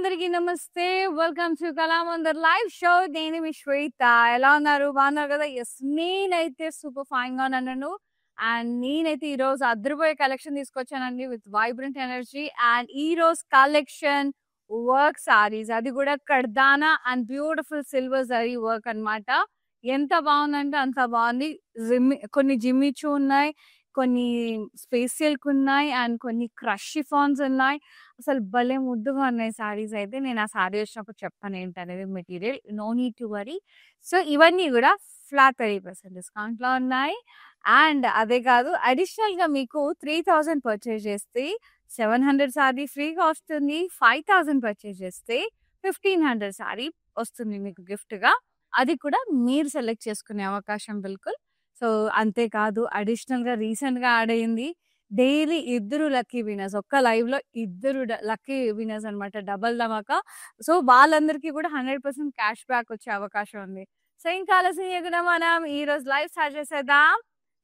అందరికీ నమస్తే. Welcome to Kalamandir live show. నేను మీ శ్వేత. ఎలా ఉన్నారు? బాగున్నారు కదా? ఎస్, నేనైతే సూపర్ ఫైన్ గా ఉన్నాను. అండ్ నేనైతే ఈ రోజు అద్దరిపోయే కలెక్షన్ తీసుకొచ్చానండి విత్ వైబ్రెంట్ ఎనర్జీ. అండ్ ఈ రోజు కలెక్షన్ వర్క్ సారీస్, అది కూడా కర్దానా and beautiful silver zari work అన్నమాట. ఎంత బాగుందంటే అంత బాగుంది. కొన్ని జిమ్మిచూ ఉన్నాయి, కొన్ని స్పేస్ సిల్క్ ఉన్నాయి, అండ్ కొన్ని క్రష్ షిఫాన్స్ ఉన్నాయి. అసలు భలే ముద్దుగా ఉన్నాయి సారీస్ అయితే. నేను ఆ సారీ వచ్చినప్పుడు చెప్తాను ఏంటనేది material. No need to worry. So ఇవన్నీ కూడా ఫ్లాట్ 30% డిస్కౌంట్ లో ఉన్నాయి. అండ్ అదే కాదు, అడిషనల్ గా మీకు 3000 పర్చేజ్ చేస్తే 700 సారీ ఫ్రీగా వస్తుంది. 5000 పర్చేజ్ చేస్తే 1500 సారీ వస్తుంది మీకు గిఫ్ట్ గా. అది కూడా మీరు సెలెక్ట్ చేసుకునే అవకాశం బిల్కుల్. సో అంతేకాదు, అడిషనల్ గా రీసెంట్ గా యాడ్ అయింది డైలీ 2 లక్కీ వినర్స్. ఒక్క లైవ్ లో 2 లక్కీ వినర్స్ అనమాట, డబల్ ధమాకా. సో వాళ్ళందరికీ కూడా 100% క్యాష్ బ్యాక్ వచ్చే అవకాశం ఉంది. సో ఇంకా ఆలస్యం చేయకుండా మనం ఈ రోజు లైవ్ స్టార్ట్ చేసేద్దాం.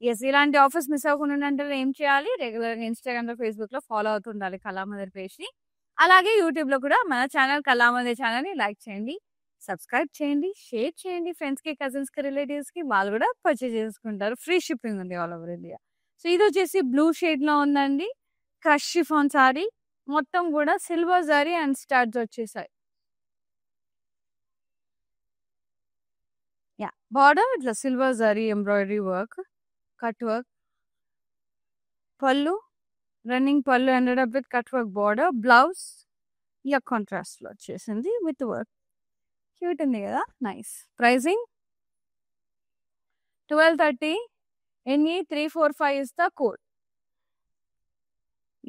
ఎస్, ఇలాంటి ఆఫర్స్ మిస్ అవ్వకుండా అంటే ఏం చేయాలి? రెగ్యులర్ గా ఇన్స్టాగ్రామ్ లో, ఫేస్బుక్ లో ఫాలో అవుతుండాలి కళామందిర్ పేజ్ ని. అలాగే యూట్యూబ్ లో కూడా మన ఛానల్ కళామందిర్ ఛానల్ ని లైక్ చేయండి, సబ్స్క్రైబ్ చేయండి, షేర్ చేయండి ఫ్రెండ్స్ కి, కజిన్స్ కి, రిలేటివ్స్ కి. వాళ్ళు కూడా పర్చేజ్ చేసుకుంటారు. ఫ్రీ షిప్పింగ్ ఉంది ఆల్ ఓవర్ ఇండియా. సో ఇది వచ్చేసి బ్లూ షేడ్ లో ఉందండి, క్రష్ షిఫాన్ సారీ. మొత్తం కూడా సిల్వర్ జరీ అండ్ స్టడ్స్ వచ్చేసాయి. యా, బార్డర్ ఇట్లా silver zari embroidery work, cut work. పళ్ళు, రన్నింగ్ పళ్ళు ended up with cut work border. Blouse yeah contrast లో వచ్చేసింది విత్ వర్క్. క్యూట్ ఉంది కదా, nice. Pricing 1230. NE345 is the code.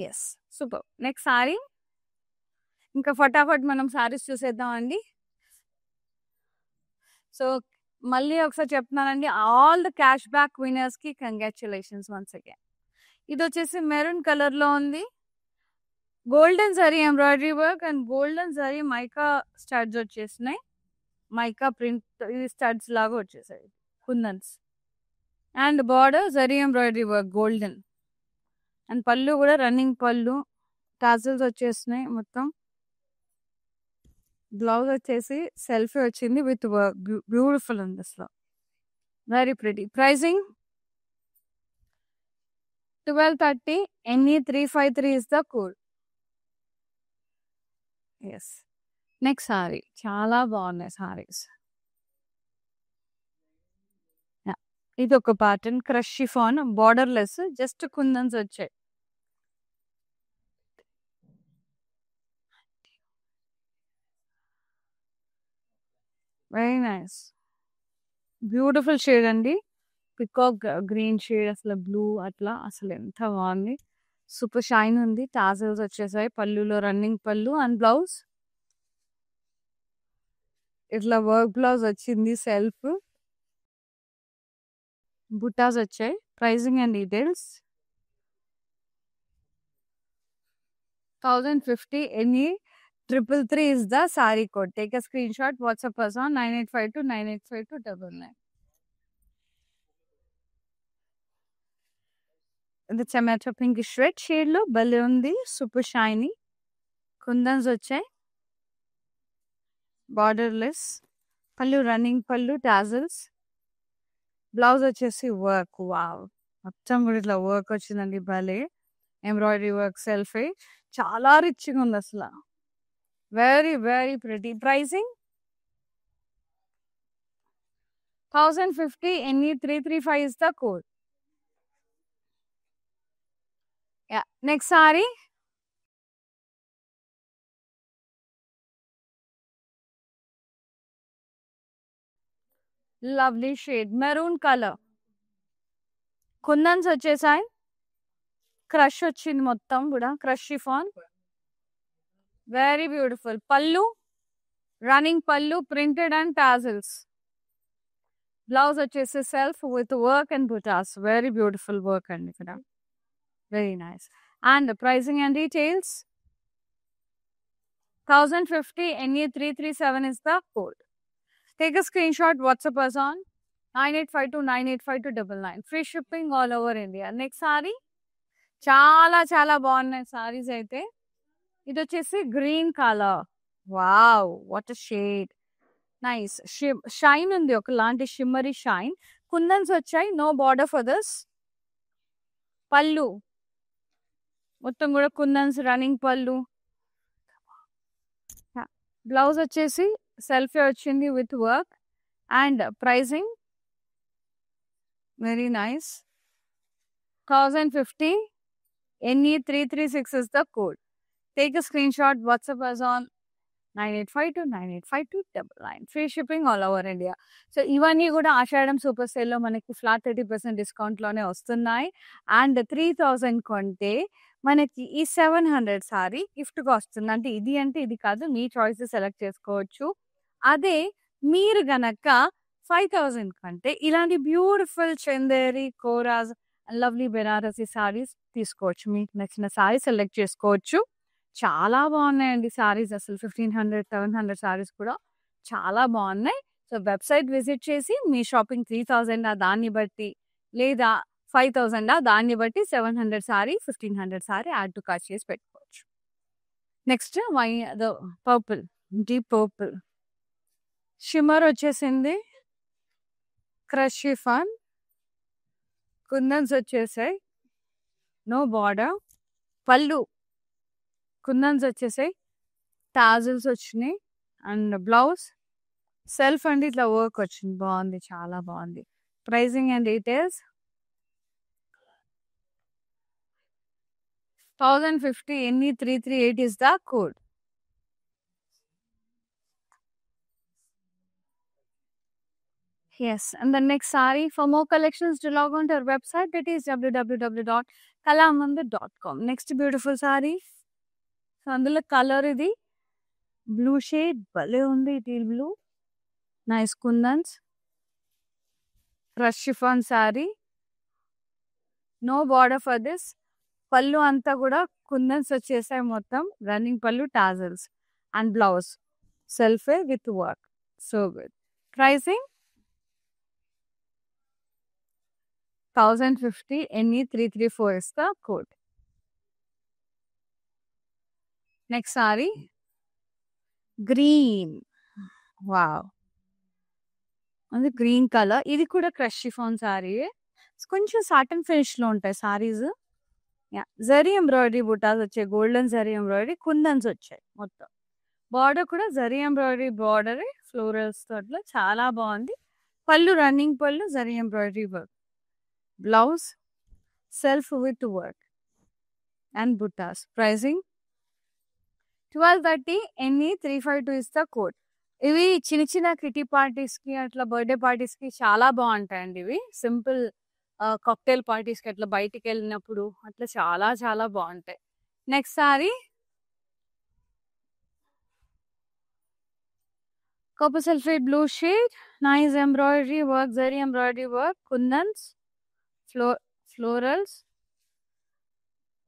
Yes, super. Next sari. ఇంకా ఫటాఫట్ మనం సారీస్ చూసేద్దాం అండి. సో మళ్ళీ ఒకసారి చెప్తున్నానండి, all the cash back winners కి కంగ్రాచులేషన్స్ వన్స్ అగైన్. ఇది వచ్చేసి మెరూన్ కలర్ లో ఉంది, golden zari embroidery work and golden zari mica studs వచ్చేసినాయి. మైకా ప్రింట్ ఇది స్టడ్స్ లాగా వచ్చేసాయి, kundans. And border zari embroidery work golden. And pallu కూడా రన్నింగ్ పళ్ళు, టాజిల్స్ వచ్చేసినాయి మొత్తం. బ్లౌజ్ వచ్చేసి సెల్ఫీ వచ్చింది విత్ వర్క్. బ్యూటిఫుల్ ఉంది అసలు, very pretty. Pricing 1230. NE353 is the code. Yes, next sari. చాలా బాగున్నాయి సారీస్. ఇది ఒక pattern, crush chiffon, border less, just kundans వచ్చాయి. వెరీ నైస్, బ్యూటిఫుల్ షేడ్ అండి. పికాక్ గ్రీన్ షేడ్, అసలు బ్లూ అట్లా, అసలు ఎంత బాగుంది. సూపర్ షైన్ ఉంది. టాజల్స్ వచ్చేసాయి పళ్ళులో, రన్నింగ్ పళ్ళు. అండ్ బ్లౌజ్ ఇట్లా వర్క్ బ్లౌజ్ వచ్చింది, సెల్ఫ్ బుటాస్ వచ్చాయి. Pricing and details 1050. NE333 is the saree code. Take a screenshot, WhatsApp us on 9852 9852 99. ఇది టమాటో పింక్ రెడ్ షేడ్ లో భలే ఉంది, సూపర్ షైనీ. కుందన్స్ వచ్చాయి, border less, pallu running pallu, tassels. Blouse వచ్చేసి వర్క్. వావ్, మొత్తం కూడా ఇట్లా వర్క్ వచ్చిందండి, భలే ఎంబ్రాయిడరీ వర్క్, సెల్ఫీ. చాలా రిచ్గా ఉంది అసలు, very very pretty. Pricing 1050. NE335 is the code. Yeah, next saree. Lovely shade, maroon colour. Kundans వచ్చేసాయి, క్రష్ వచ్చింది మొత్తం కూడా, crush chiffon. Very beautiful. Pallu running pallu, printed and tassels. Blouse వచ్చేసి self with work and butas. Very beautiful work అండి ఇక్కడ, very nice. And pricing and details 1050. NE337 is the code. Take a screenshot, WhatsApp us on 9852 985299. Free shipping all over India. Next saree. చాలా చాలా బాగున్నాయి సారీస్ అయితే. ఇది వచ్చేసి green colour, wow! What a shade. Nice. Shine ఉంది. ఒకలాంటి shimmery shine. Kundans వచ్చాయి. No border for this. పళ్ళు మొత్తం కూడా కుందన్స్ రన్నింగ్ పళ్ళు. బ్లౌజ్ వచ్చేసి సెల్ఫీ వచ్చింది with work. And pricing very nice. 1050. NE336 is the code. Take a screenshot. WhatsApp us on 9852985299. Free shipping all over India. So ఇవన్నీ కూడా ఆషాఢం super సేల్లో మనకి ఫ్లాట్ 30% డిస్కౌంట్లోనే వస్తున్నాయి. అండ్ 3000 కొంటే మనకి ఈ 700 సారీ గిఫ్ట్గా వస్తుంది. అంటే ఇది కాదు, మీ చాయిస్ సెలెక్ట్ చేసుకోవచ్చు. అదే మీరు గనక 5000 కంటే ఇలాంటి బ్యూటిఫుల్ చందేరి, కోరాజ్, లవ్లీ బెనారసీ సారీస్ తీసుకోవచ్చు. మీకు నచ్చిన సారీ సెలెక్ట్ చేసుకోవచ్చు. చాలా బాగున్నాయండి సారీస్. అసలు 1500, 700 సారీస్ కూడా చాలా బాగున్నాయి. సో వెబ్సైట్ విజిట్ చేసి మీ షాపింగ్ 3000 దాన్ని బట్టి, లేదా 5000 దాన్ని బట్టి 700 sari, 1500 sari add to cart చేసి పెట్టుకోవచ్చు. Next purple, deep purple shimmer వచ్చేసింది. క్రష్ షిఫాన్, కుందన్స్ వచ్చేసాయి. No border. పళ్ళు కుందన్స్ వచ్చేసాయి. టాజిల్స్ వచ్చినాయి. అండ్ బ్లౌజ్ సెల్ఫ్ అండి ఇట్లా వర్క్ వచ్చింది. బాగుంది, చాలా బాగుంది. Pricing and details 1050. NE338 is the code. Yes, and the next saree. For more collections, to log on to our website, that is www.kalamandir.com. Next beautiful saree. So అందులో colour ఇది blue shade, భలే ఉంది. Teal blue, nice. Kundans, crush chiffon sari. No border for this. Pallu అంతా కూడా కుందన్స్ వచ్చేసాయి. మొత్తం running pallu, tassels. And blouse self with work. So good. Pricing 1050. NE334 is the code. Next sari green. Wow, అది green colour. ఇది కూడా క్రష్ షిఫాన్ సారీ. కొంచెం సాటన్ ఫినిష్ లో ఉంటాయి సారీస్. జరీ ఎంబ్రాయిడరీ బుటాస్ వచ్చాయి. గోల్డెన్ జరీ ఎంబ్రాయిడరీ, కుందన్స్ వచ్చాయి. మొత్తం బార్డర్ కూడా జరీ ఎంబ్రాయిడరీ బార్డర్, ఫ్లోరల్స్ తోట్లో చాలా బాగుంది. పళ్ళు రన్నింగ్ పళ్ళు, zari embroidery work. Blouse self with work and బుటాస్. Pricing 1230. NE352 is the code. ఇవి చిన్న చిన్న కిటీ పార్టీస్ కి, అట్లా బర్త్డే పార్టీస్ కి చాలా బాగుంటాయండి. ఇవి సింపుల్ కాక్టైల్ పార్టీస్ కి అట్లా బయటికి వెళ్ళినప్పుడు అట్లా చాలా చాలా బాగుంటాయి. Next sari copper sulphate blue shade, nice embroidery work, zari embroidery work, kundans, florals,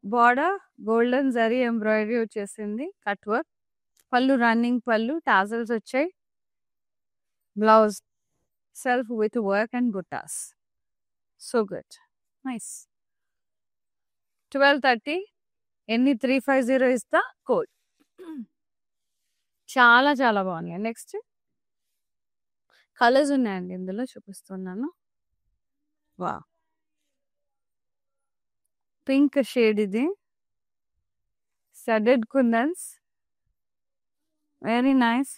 border golden zari embroidery వచ్చేసింది, కట్ వర్క్. పళ్ళు రన్నింగ్ పళ్ళు, టాజల్స్ వచ్చాయి. Blouse self with work and butas. So good, nice. 1230. NE350 is the code. చాలా చాలా బాగున్నాయి. నెక్స్ట్ కలర్స్ ఉన్నాయండి ఇందులో, చూపిస్తున్నాను. వా, పింక్ షేడ్ ఇది, స్టడెడ్ కుందన్స్, వెరీ నైస్.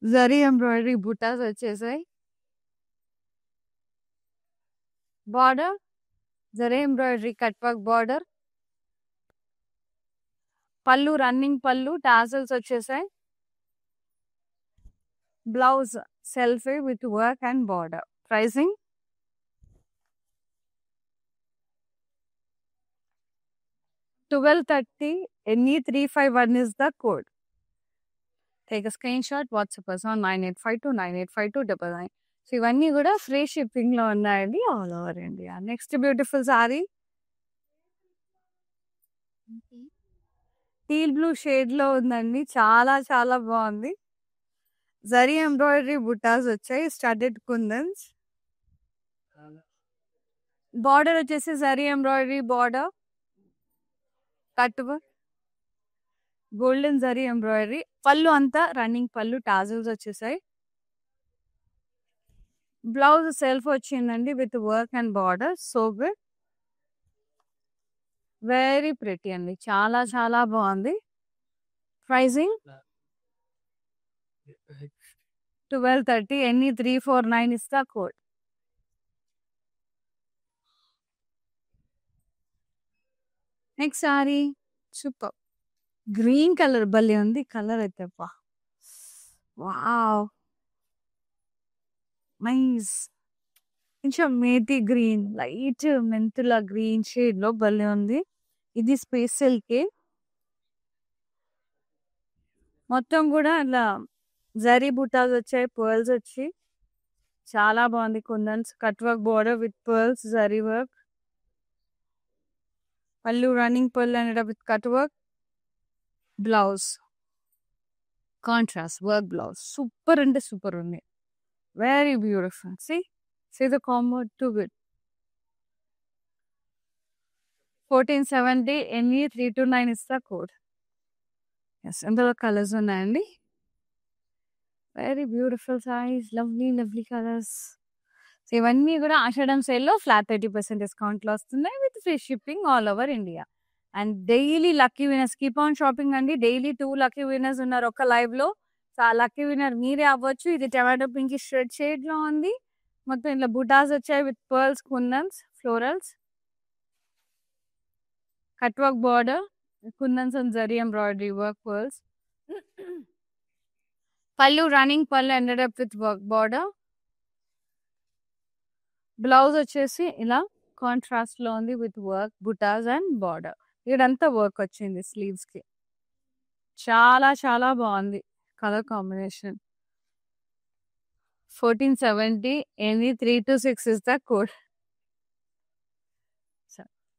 జరీ ఎంబ్రాయిడరీ బుటాస్ వచ్చేసాయి. Border zari embroidery cut work border. Pallu running pallu, tassels వచ్చేసాయి. Blouse self with work and border. Pricing 1230. NE351 is the code. Take a screenshot. WhatsApp us on 9852985299. So ఇవన్నీ కూడా free shipping లో ఉన్నాయండి all over India. Next beautiful sorry teal blue shade లో ఉందండి. చాలా చాలా బాగుంది. జరీ ఎంబ్రాయిడరీ బుటాస్ వచ్చాయి. స్టడెడ్ కుందన్స్. బార్డర్ వచ్చేసి zari embroidery border. Cut work golden zari embroidery. పళ్ళు అంతా రన్నింగ్ పళ్ళు, టాజిల్స్ వచ్చేసాయి. బ్లౌజ్ సెల్ఫ్ వచ్చిందండి with work and border. So good, very pretty అండి, చాలా చాలా బాగుంది. ప్రైజింగ్ 1230. ఎన్ని 349 ఇస్తా code. Next sorry super green colour భలే ఉంది. కలర్ అయితే వావ్, నైస్. కొంచెం మేతి గ్రీన్, లైట్ మెంతుల గ్రీన్ షేడ్ లో భలే ఉంది. ఇది స్పేస్ సిల్క్, మొత్తం కూడా అలా జరీ బుటాస్ వచ్చాయి, పర్ల్స్ వచ్చి చాలా బాగుంది. Kundans cut work border with pearls, zari work. పళ్ళు రన్నింగ్ పళ్ళు and with cut work. Blouse contrast work blouse. Super అంటే సూపర్ ఉంది, very beautiful. See the combo, too good. 1470. NE 329 is the code. Yes, అందులో కలర్స్ ఉన్నాయండి. Very beautiful saris, lovely lovely colours. So ఇవన్నీ కూడా ఆషాఢం సేల్లో flat 30% డిస్కౌంట్లో వస్తున్నాయి with free shipping all over India. And daily lucky winners, keep on shopping అండి. Daily 2 lucky winners ఉన్నారు ఒక్క లైవ్ లో. సో ఆ లక్కీ విన్నర్ మీరే అవ్వచ్చు. ఇది టమాటో పింక్ షేడ్ లో ఉంది. మొత్తం ఇట్లా బుటాస్ వచ్చాయి with pearls, kundans, florals, cut work border, kundans and zari embroidery work, pearls. Pallu running పళ్ళు ended up with work border. Blouse వచ్చేసి ఇలా కాంట్రాస్ట్ లో ఉంది with work, butas and border. ఇదంతా వర్క్ వచ్చింది స్లీవ్స్ కి. చాలా చాలా బాగుంది colour combination. 1470. NE 326 is the code.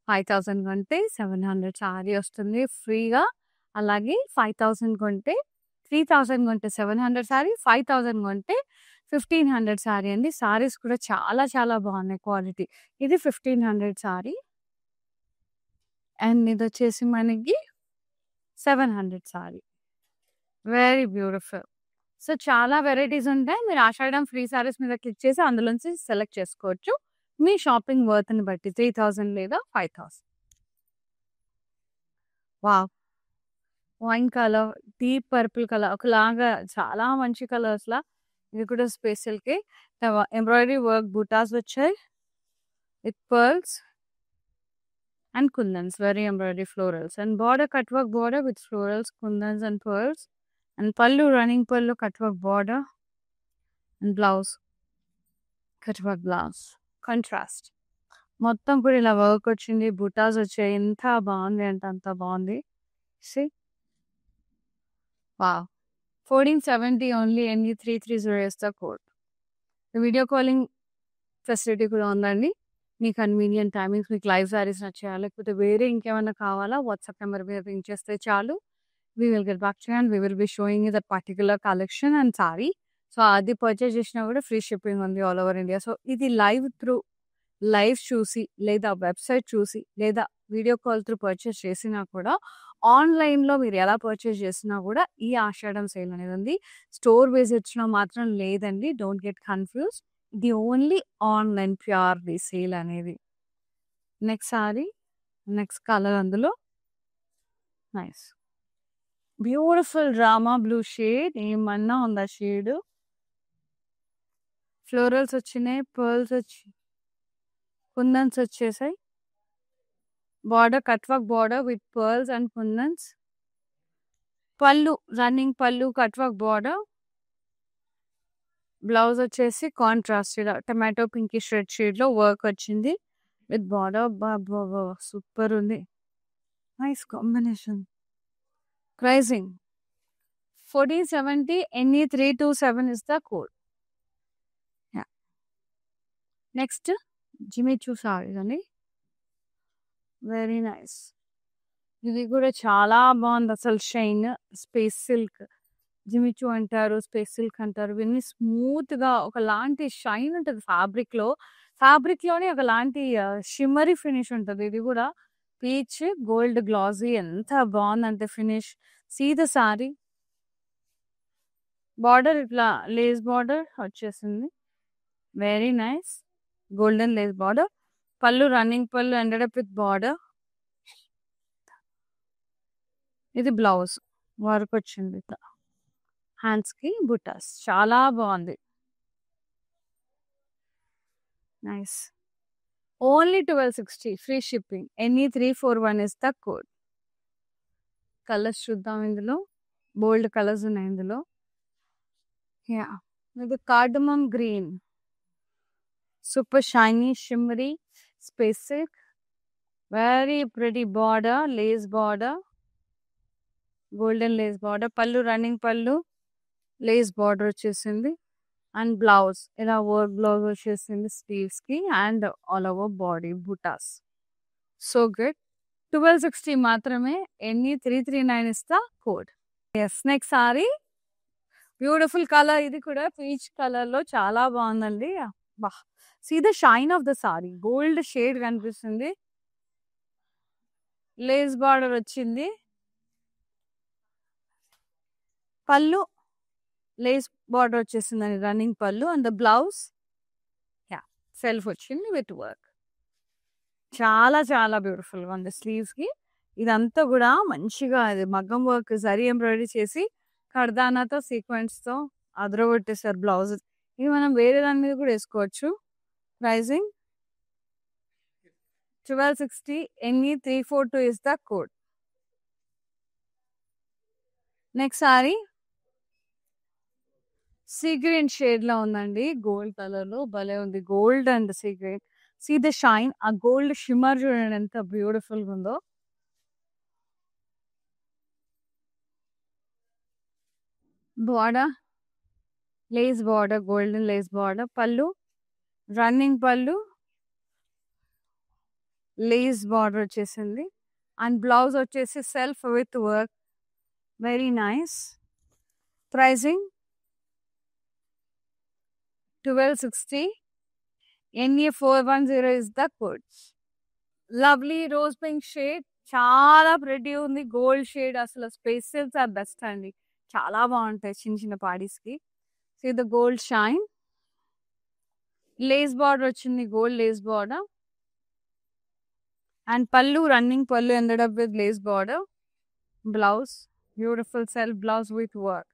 5000 కొంటే 700 సారీ వస్తుంది ఫ్రీగా. అలాగే 5000 కొంటే 3000 కొంటే 700 సారీ, 5000 కొంటే 1500 సారీ అండి. సారీస్ కూడా చాలా చాలా బాగున్నాయి క్వాలిటీ. ఇది 1500 సారీ అండ్ ఇది వచ్చేసి మనకి 700 సారీ. Very beautiful. సో చాలా వెరైటీస్ ఉంటాయి. మీరు ఆషాఢం ఫ్రీ సారీస్ మీద క్లిక్ చేసి అందులోంచి సెలెక్ట్ చేసుకోవచ్చు మీ షాపింగ్ వర్త్ ని బట్టి. 3000 లేదా 5000. Wow, wine colour, deep purple colour, ఒకలాగా చాలా మంచి కలర్స్ లా. ఇది కూడా స్పెషల్ కి ఎంబ్రాయిడరీ వర్క్ బుటాస్ వచ్చాయి with pearls and kundans, very embroidery florals and border cut work border with florals, kundans and pearls. And pallu running pallu, cut work border and blouse cut work blouse contrast. మొత్తం కూడా ఇలా work వచ్చింది, బుటాస్ వచ్చాయి. ఎంత బాగుంది అంటే అంత బాగుంది. Wow, 1470 only. NE 330 is the code. Video calling facility కూడా ఉందండి. మీ కన్వీనియంట్ టైమింగ్స్, మీకు లైవ్ సారీస్ నచ్చాయా లేకపోతే వేరే ఇంకేమైనా కావాలా, వాట్సాప్ నెంబర్ మీద రింగ్ చేస్తే చాలు. We will get back to you and we will be showing you that particular collection and saree. So అది పర్చేజ్ చేసినా కూడా ఫ్రీ షిప్పింగ్ ఉంది ఆల్ ఓవర్ ఇండియా. సో ఇది లైవ్ చూసి లేదా వెబ్సైట్ చూసి లేదా వీడియో కాల్ త్రూ పర్చేజ్ చేసినా కూడా, ఆన్లైన్లో మీరు ఎలా పర్చేజ్ చేసినా కూడా ఈ ఆషాఢం సేల్ అనేది ఉంది. స్టోర్ విజిట్స్లో మాత్రం లేదండి, డోంట్ గెట్ కన్ఫ్యూజ్. ఇది ఓన్లీ ఆన్లైన్ ప్యూర్లీ సేల్ అనేది. నెక్స్ట్ సారీ, నెక్స్ట్ కలర్ అందులో nice beautiful drama blue shade. ఏమన్నా ఉందా షేడ్. ఫ్లోరల్స్ వచ్చినాయి, పర్ల్స్ వచ్చి కుందన్స్ వచ్చేసాయి. Border cut work border with pearls and kundans. Pallu running pallu, cut work border. Blouse వచ్చేసి contrast tomato pinkish red shade లో work వచ్చింది విత్ బార్డర్. సూపర్ ఉంది, nice combination. Pricing 1470. NE 327 is the code. Next Jimmy Choo saris అండి, very nice. ఇది కూడా చాలా బాగుంది అసలు. షైన్ స్పేస్ సిల్క్ జిమిచూ అంటారు, స్పేస్ సిల్క్ అంటారు. ఇవన్నీ స్మూత్ గా ఒకలాంటి షైన్ ఉంటుంది ఫ్యాబ్రిక్ లోనే ఒకలాంటి షిమ్మరీ ఫినిష్ ఉంటుంది. ఇది కూడా పీచ్ గోల్డ్ గ్లాసీ ఎంత బాగుందంటే finish. See the sari border ఇట్లా లేస్ బార్డర్ వచ్చేసింది. Very nice golden lace border. Pallu running పళ్ళు ఎండెడ్ అప్ విత్ బార్డర్. ఇది బ్లౌజ్ వర్క్ వచ్చింది. హ్యాండ్స్ కి బుటాస్ చాలా బాగుంది. Nice. Only 1260 free shipping. N E 341 is the code. Colours చూద్దాం. ఇందులో బోల్డ్ కలర్స్ ఉన్నాయి ఇందులో. యా ఇది cardamom green, super shiny shimmery space silk, very pretty border, lace border, golden lace border. Pallu running pallu, lace border వచ్చేసింది. And blouse ఇలా work blouse వచ్చేసింది sleeves కి and all over body butas. So good. 1260 మాత్రమే. N E 339 is the code. Yes. Next sari beautiful colour. ఇది కూడా peach colour లో చాలా బాగుందండి. బా see the shine of the sari. Gold shade కనిపిస్తుంది. లేస్ బార్డర్ వచ్చింది. పళ్ళు లేస్ బార్డర్ వచ్చేసిందని రన్నింగ్ పళ్ళు. And the blouse yeah self వచ్చింది విత్ వర్క్. చాలా చాలా బ్యూటిఫుల్ గా ఉంది స్లీవ్స్ కి. ఇదంతా కూడా మంచిగా ఇది మగ్గం వర్క్ జరీ ఎంబ్రాయిడరీ చేసి కర్దానాతో సీక్వెన్స్ తో అదరగొట్టేసారు బ్లౌజ్. ఇది మనం వేరే దాని మీద కూడా వేసుకోవచ్చు. Pricing 1260. N E 342 is the code. Next sari sea green shade లో ఉందండి. గోల్డ్ కలర్ లో భలే ఉంది. Gold and sea green. See the shine. ఆ గోల్డ్ షిమ్మర్ చూడండి ఎంత బ్యూటిఫుల్ గా ఉందో. Border lace border, golden lace border. Pallu running pallu, lace border వచ్చేసింది. అండ్ బ్లౌజ్ వచ్చేసి self with work. Very nice. Pricing 1260. NA410 is the code. Lovely rose pink shade. చాలా pretty ఉంది. Gold shade. అసలు spaces are best అండి. చాలా బాగుంటాయి చిన్న చిన్న పార్టీస్ కి. See the gold shine. Lace border వచ్చింది. Gold lace border. And pallu running పళ్ళు ended up with lace border. Blouse beautiful self blouse with work.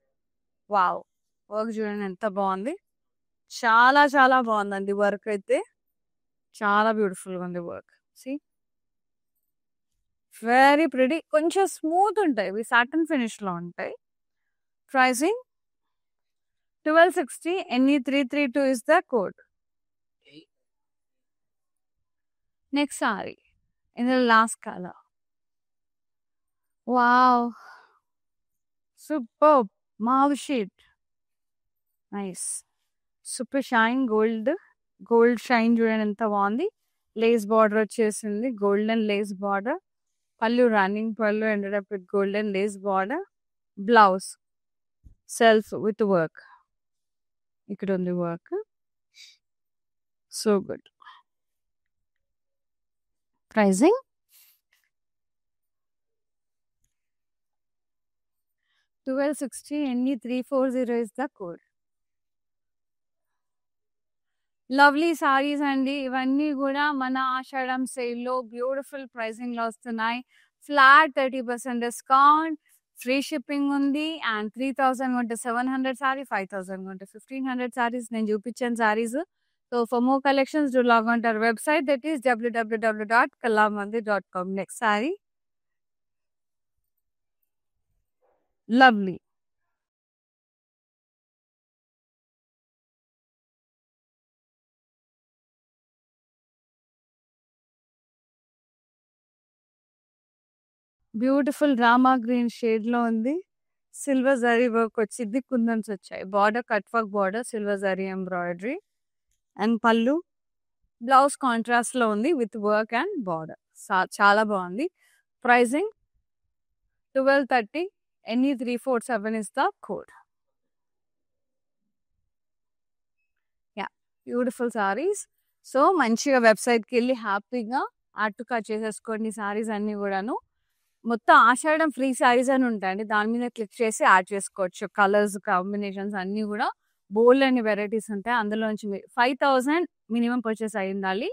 Wow work చూడండి ఎంత బాగుంది. చాలా చాలా బాగుందండి వర్క్ అయితే. చాలా బ్యూటిఫుల్ గా ఉంది వర్క్. See very pretty. కొంచెం స్మూత్ ఉంటాయి. ఇవి సాటన్ ఫినిష్ లో ఉంటాయి. Pricing 1260. NE332 is the code. Next sari ఇందులో last colour. Wow super mauve sheet. Nice. Super shine gold shine చూడండి ఎంత బాగుంది. లేస్ బార్డర్ వచ్చేసింది. Golden lace border. Pallu running పళ్ళు ended up with golden lace border. Blouse self with work. ఇక్కడ ఉంది work. So good. Pricing 1260. NE340 is the code. Lovely saris అండి. ఇవన్నీ కూడా మన ఆషాఢం సేల్ లో బ్యూటిఫుల్ ప్రైసింగ్ లో వస్తున్నాయి. Flat 30% discount. ఫ్రీ షిప్పింగ్ ఉంది. అండ్ 3000 కొంటే 700 సారీ, 5000 కొంటే 1500 సారీస్. నేను చూపించాను saris. So for more collections do log on to our website, that is www.kalamandir.com. Next sari lovely. Beautiful Rama green shade లో ఉంది. సిల్వర్ జరీ వర్క్ వచ్చింది. కుందన్స్ వచ్చాయి. Border cut work border, silver zari embroidery. And pallu blouse contrast లో ఉంది విత్ వర్క్ అండ్ బార్డర్. చాలా బాగుంది. Pricing 1230. NE347 is the code. Yeah beautiful saris. So మంచిగా వెబ్సైట్కి వెళ్ళి హ్యాపీగా యాడ్ టు కార్ట్ చేసేసుకోండి సారీస్ అన్నీ కూడాను. మొత్తం ఆషాఢం ఫ్రీ సారీస్ అని ఉంటాయండి. దాని మీద క్లిక్ చేసి యాడ్ చేసుకోవచ్చు. కలర్స్ కాంబినేషన్స్ అన్నీ కూడా బోల్డ్ అన్ని వెరైటీస్ ఉంటాయి. అందులో నుంచి 5000 మినిమం పర్చేస్ అయి ఉండాలి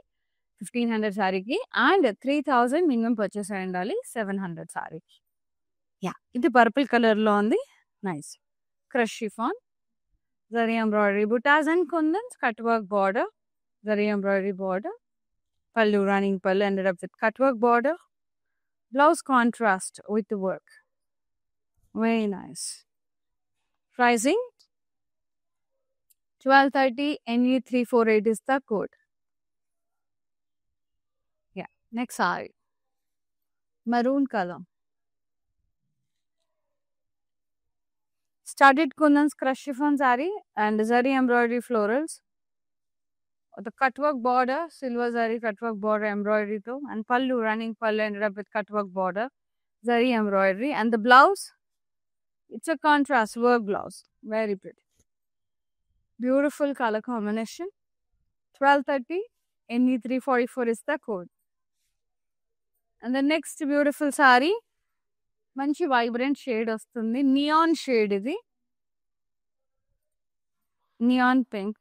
1500 సారీకి, అండ్ 3000 మినిమం పర్చేస్ అయి ఉండాలి 700 సారీకి. యా, ఇది పర్పుల్ కలర్ లో ఉంది. Nice crush chiffon, zari embroidery butas and kundans, cut work border, zari embroidery border, pallu running pallu ended up with cut work border, blouse contrast with the work. Very nice. Pricing 1230 NE348 is the code. Yeah, next saree, maroon color, studded kundans crush chiffon saree and zari embroidery florals. The cutwork border, silver zari cutwork border embroidery tho, and pallu running pallu ended up with cutwork border, zari embroidery, and the blouse, it's a contrast work blouse, very pretty, beautiful color combination. 1230 NE344 is the code. And the next beautiful saree, manchi vibrant shade vastundi, neon shade idi, neon pink,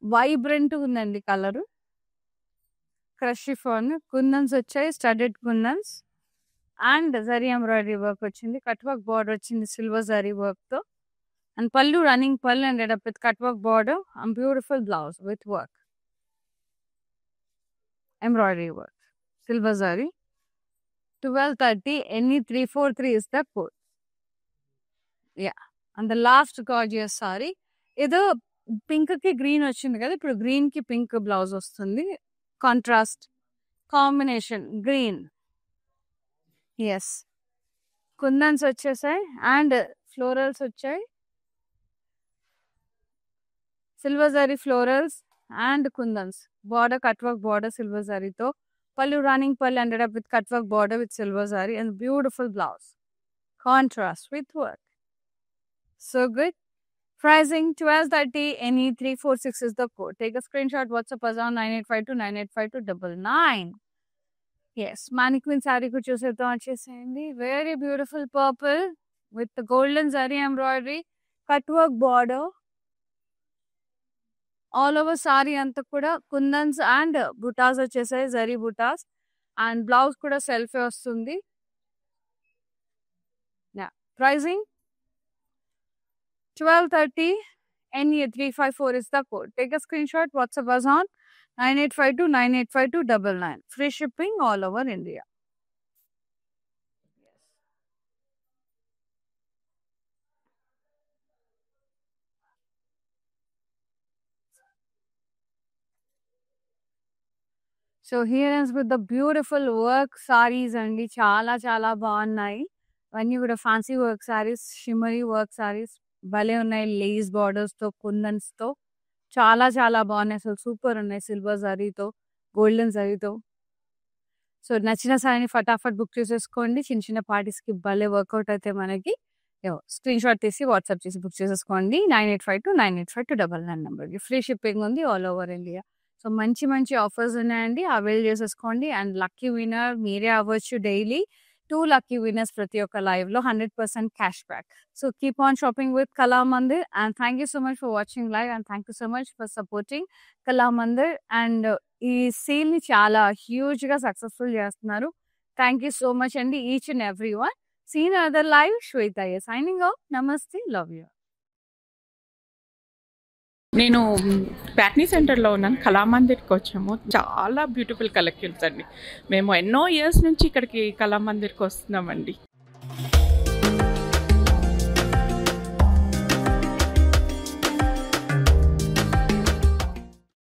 vibrant ఉందండి colour. Crush chiffon, కుందన్స్ వచ్చాయి, studded kundans and zari embroidery work వచ్చింది, cut work border వచ్చింది silver zari work తో, and పల్లు running పల్లు ended up with cut work border and beautiful blouse with work, embroidery work, silver zari. 1230 NE343 is the code. Yeah, and the last gorgeous saree, ఇది pink కి green వచ్చింది కదా, ఇప్పుడు green కి pink blouse వస్తుంది, contrast combination green. Yes, కుందన్స్ వచ్చేసాయి and florals వచ్చాయి, silver zari florals and kundans, border cut work border silver జరీతో, పల్లు రన్నింగ్ పల్లు ended up with cut work border with silver zari and beautiful blouse, contrast with work, so good. Pricing 1230 NE346 is the code. Take a screenshot, WhatsApp us on 9852985299. Yes, mannequin saree ku chusedam vachesayindi. Very beautiful purple with the golden zari embroidery, cut work border. All over saree anta kuda kundans and butas vachesayi, zari butas, and blouse kuda self vastundi. Yeah, pricing 1230 NE354 is the code. Take a screenshot, WhatsApp us on 9852985299. Free shipping all over India. So here ends with the beautiful work sarees andi, చాలా చాలా బాగున్నాయి. అన్నీ కూడా fancy work saris, shimmery work saris భలే ఉన్నాయి, Lay's borders తో కుందన్స్ తో చాలా చాలా బాగున్నాయి, అసలు సూపర్ ఉన్నాయి, సిల్వర్ జరీతో గోల్డెన్ జరీతో. సో నచ్చిన సారీని ఫటాఫట్ బుక్ చేసేసుకోండి, చిన్న చిన్న పార్టీస్ కి భలే వర్కౌట్ అయితే మనకి. స్క్రీన్ షాట్ తీసి వాట్సాప్ చేసి బుక్ చేసేసుకోండి 9852985299 నెంబర్కి. ఫ్రీ షిప్పింగ్ ఉంది ఆల్ ఓవర్ ఇండియా. సో మంచి మంచి ఆఫర్స్ ఉన్నాయండి, అవైల్ చేసేసుకోండి. అండ్ లక్కీ విన్నర్ మీరే అవ్వచ్చు. డైలీ 2 lucky winners ప్రతి ఒక్క లైవ్ లో 100% cash back. So keep on shopping with Kalamandir. And thank you so much for watching live, and thank you so much for supporting Kalamandir. And ఈ sale ని చాలా huge గా successful చేస్తున్నారు. థ్యాంక్ యూ సో మచ్ అండి, each and every one. See in other live, Shweta signing off. నమస్తే, love you. నేను ప్యాట్నీ సెంటర్లో ఉన్నాను, కళామందిర్కి వచ్చాము. చాలా బ్యూటిఫుల్ కలెక్షన్స్ అండి. మేము ఎన్నో ఇయర్స్ నుంచి ఇక్కడికి కళామందిర్కి వస్తున్నామండి.